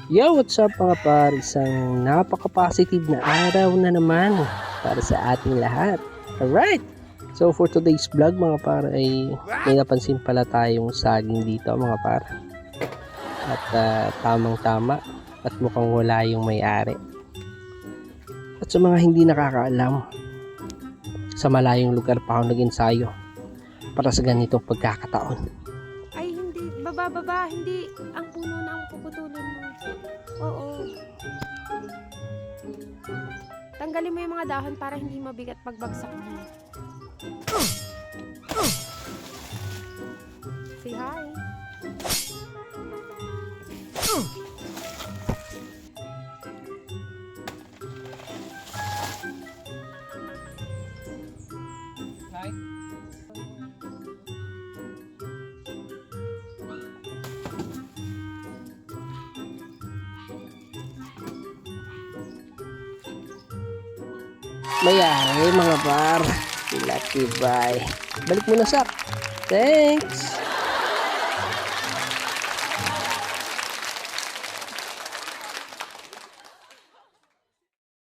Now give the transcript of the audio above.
Yo, what's up mga par? Isang napaka-positive na araw na naman para sa ating lahat. Alright! So for today's vlog mga par ay may napansin pala tayong saging dito mga par. At tamang-tama at mukhang wala yung may-ari. At sa mga hindi nakakaalam, sa malayong lugar pa ako nag-ensayo para sa ganitong pagkakataon. Ay, hindi. Baba. Hindi. Ang puno na ang puputulin mo. Oo. Tanggalin mo yung mga dahon para hindi mabigat pagbagsak mo. Say hi. Mayari mga par. Lucky bye. Balik mo na sak. Thanks.